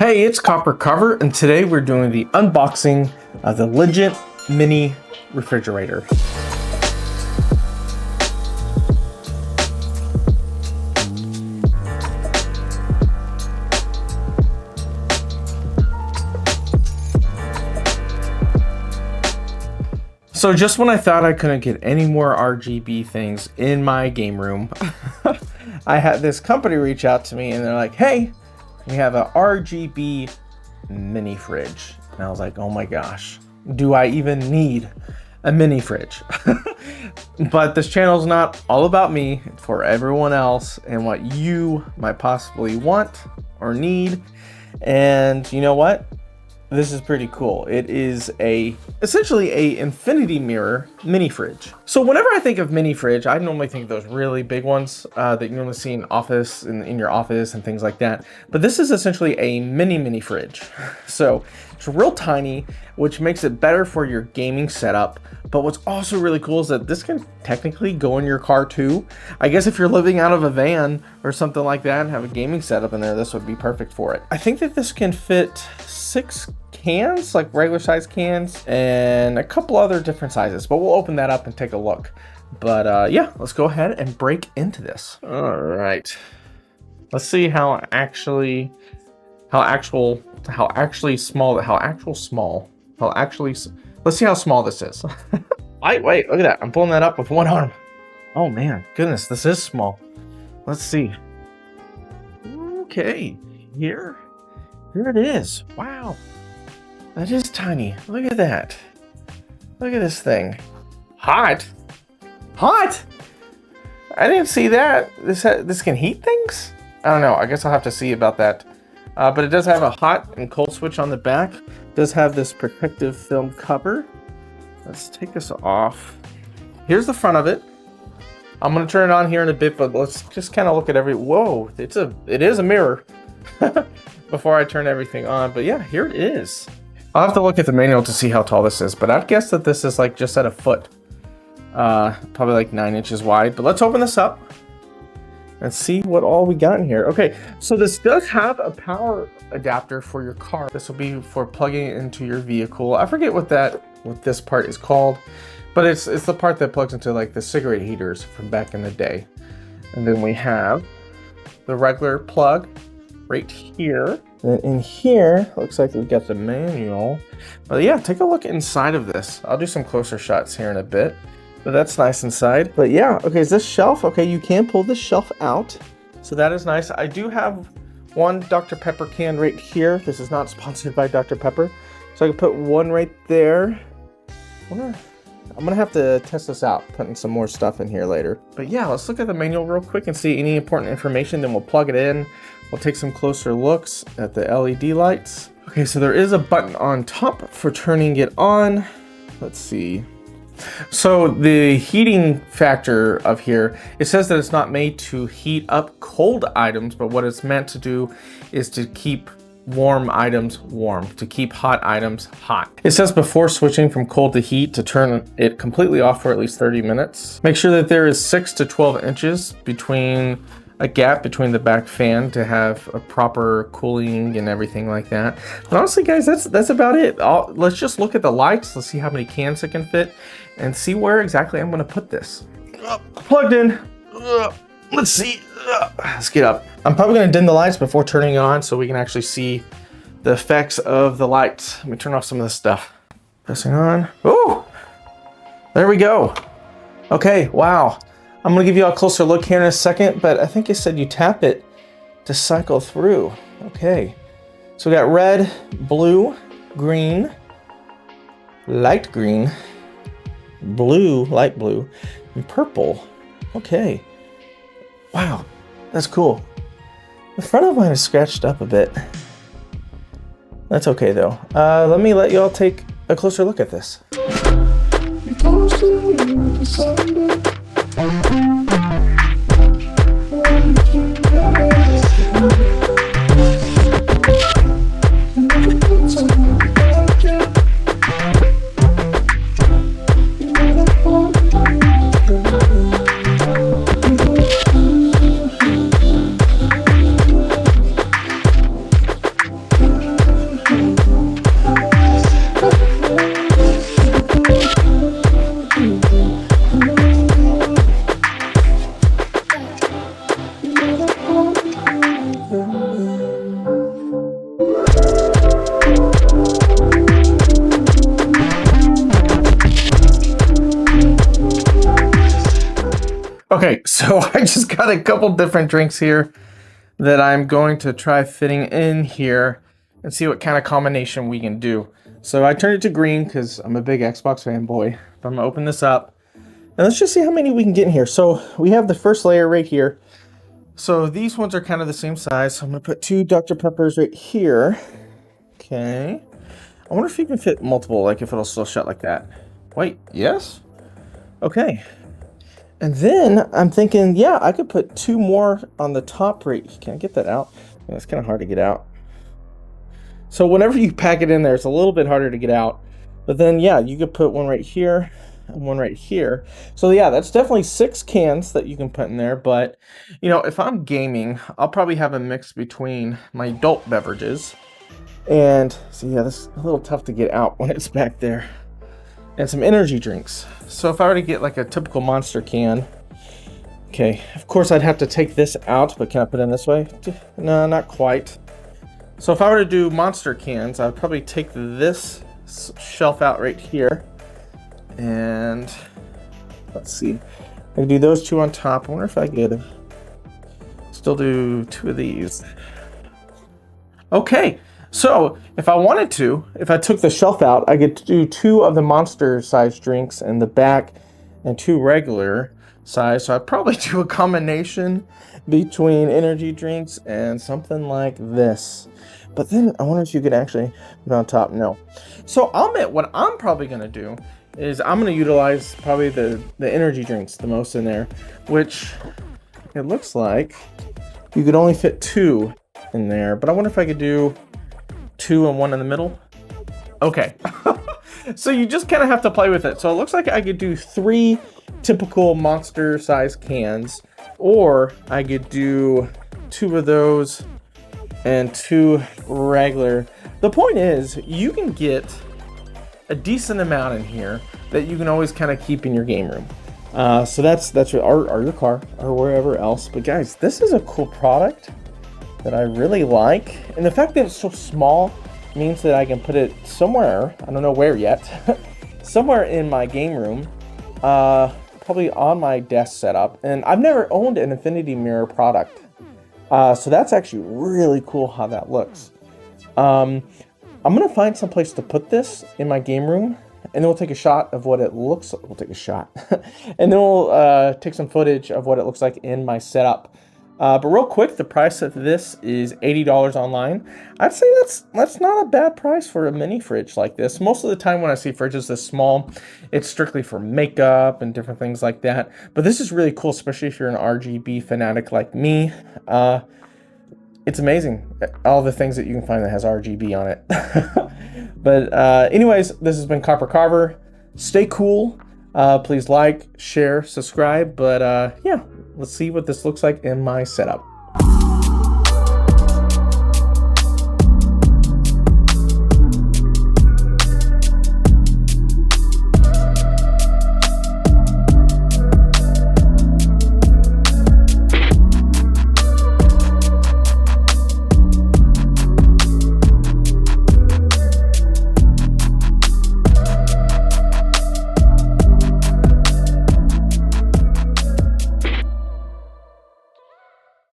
Hey, it's Copper Cover, and today we're doing the unboxing of the Ligiant mini refrigerator. So just when I thought I couldn't get any more RGB things in my game room, I had this company reach out to me and they're like, hey, we have a RGB mini fridge. And I was like, oh my gosh, do I even need a mini fridge? But this channel is not all about me, it's for everyone else and what you might possibly want or need. And you know what? This is pretty cool. It is essentially a infinity mirror mini fridge. So whenever I think of mini fridge, I normally think of those really big ones that you normally see in your office and things like that. But this is essentially a mini fridge. So it's real tiny, which makes it better for your gaming setup. But what's also really cool is that this can technically go in your car too. I guess if you're living out of a van or something like that and have a gaming setup in there, this would be perfect for it. I think that this can fit 6 cans, like regular size cans, and a couple other different sizes, but we'll open that up and take a look. But yeah, let's go ahead and break into this. All right, let's see how actually small let's see how small this is. Wait, look at that. I'm pulling that up with one arm. Oh man, goodness, this is small. Let's see. Okay, here it is. Wow, that is tiny. Look at that. Look at this thing. Hot. I didn't see that. This can heat things? I don't know. I guess I'll have to see about that. But it does have a hot and cold switch on the back. It does have this protective film cover. Let's take this off. Here's the front of it. I'm gonna turn it on here in a bit, but let's just kind of look at whoa, it is a mirror. Before I turn everything on, but yeah, here it is. I'll have to look at the manual to see how tall this is, but I'd guess that this is like just at a foot. Probably like 9 inches wide, but let's open this up and see what all we got in here. Okay, so this does have a power adapter for your car. This will be for plugging it into your vehicle. I forget what this part is called, but it's the part that plugs into like the cigarette heaters from back in the day. And then we have the regular plug right here. And in here, looks like we've got the manual. But yeah, take a look inside of this. I'll do some closer shots here in a bit. But that's nice inside. But yeah, okay, is this shelf? Okay, you can pull this shelf out. So that is nice. I do have one Dr. Pepper can right here. This is not sponsored by Dr. Pepper. So I can put one right there. I'm gonna have to test this out, putting some more stuff in here later. But yeah, let's look at the manual real quick and see any important information, then we'll plug it in. We'll take some closer looks at the LED lights. Okay, so there is a button on top for turning it on. Let's see. So the heating factor of here, it says that it's not made to heat up cold items, but what it's meant to do is to keep warm items warm, to keep hot items hot. It says before switching from cold to heat to turn it completely off for at least 30 minutes. Make sure that there is 6 to 12 inches between a gap between the back fan to have a proper cooling and everything like that. But honestly guys, that's about it. Let's just look at the lights. Let's see how many cans it can fit and see where exactly I'm gonna put this. Plugged in. Let's see. Let's get up. I'm probably gonna dim the lights before turning it on so we can actually see the effects of the lights. Let me turn off some of this stuff. Pressing on. Oh, there we go. Okay, wow. I'm gonna give you a closer look here in a second, but I think it said you tap it to cycle through. Okay, so we got red, blue, green, light green, blue, light blue, and purple. Okay, wow, that's cool. The front of mine is scratched up a bit. That's okay though. Let me let y'all take a closer look at this. Okay, so I just got a couple different drinks here that I'm going to try fitting in here and see what kind of combination we can do. So I turned it to green because I'm a big Xbox fanboy. But I'm gonna open this up and let's just see how many we can get in here. So we have the first layer right here. So these ones are kind of the same size. So I'm gonna put 2 Dr. Peppers right here. Okay. I wonder if you can fit multiple, like if it'll still shut like that. Wait, yes? Okay. And then I'm thinking, yeah, I could put 2 more on the top right. Can I get that out? Yeah, it's kind of hard to get out. So whenever you pack it in there, it's a little bit harder to get out. But then, yeah, you could put one right here and one right here. So yeah, that's definitely 6 cans that you can put in there. But, you know, if I'm gaming, I'll probably have a mix between my adult beverages. And so yeah, this is a little tough to get out when it's back there. And some energy drinks. So if I were to get like a typical Monster can, okay, of course I'd have to take this out, but can I put it in this way? No, not quite. So if I were to do Monster cans, I'd probably take this shelf out right here. And let's see, I can do those 2 on top. I wonder if I could still do 2 of these. Okay. So if I wanted to, if I took the shelf out, I could do 2 of the Monster size drinks in the back and 2 regular size. So I'd probably do a combination between energy drinks and something like this. But then I wonder if you could actually put it on top. No. So I'll admit what I'm probably going to do is I'm going to utilize probably the energy drinks the most in there, which it looks like you could only fit 2 in there. But I wonder if I could do 2 and 1 in the middle. Okay. So you just kind of have to play with it. So it looks like I could do 3 typical Monster size cans, or I could do 2 of those and 2 regular. The point is, you can get a decent amount in here that you can always kind of keep in your game room. So that's or your car or wherever else. But guys, this is a cool product that I really like, and the fact that it's so small means that I can put it somewhere, I don't know where yet, somewhere in my game room, probably on my desk setup. And I've never owned an infinity mirror product, so that's actually really cool how that looks. I'm gonna find some place to put this in my game room, and then we'll take a shot of what it looks like. We'll take a shot and then we'll take some footage of what it looks like in my setup. But real quick, the price of this is $80 online. I'd say that's not a bad price for a mini fridge like this. Most of the time when I see fridges this small, it's strictly for makeup and different things like that. But this is really cool, especially if you're an RGB fanatic like me. It's amazing, all the things that you can find that has RGB on it. But anyways, this has been Copper Carver. Stay cool. Please like, share, subscribe. But yeah. Let's see what this looks like in my setup.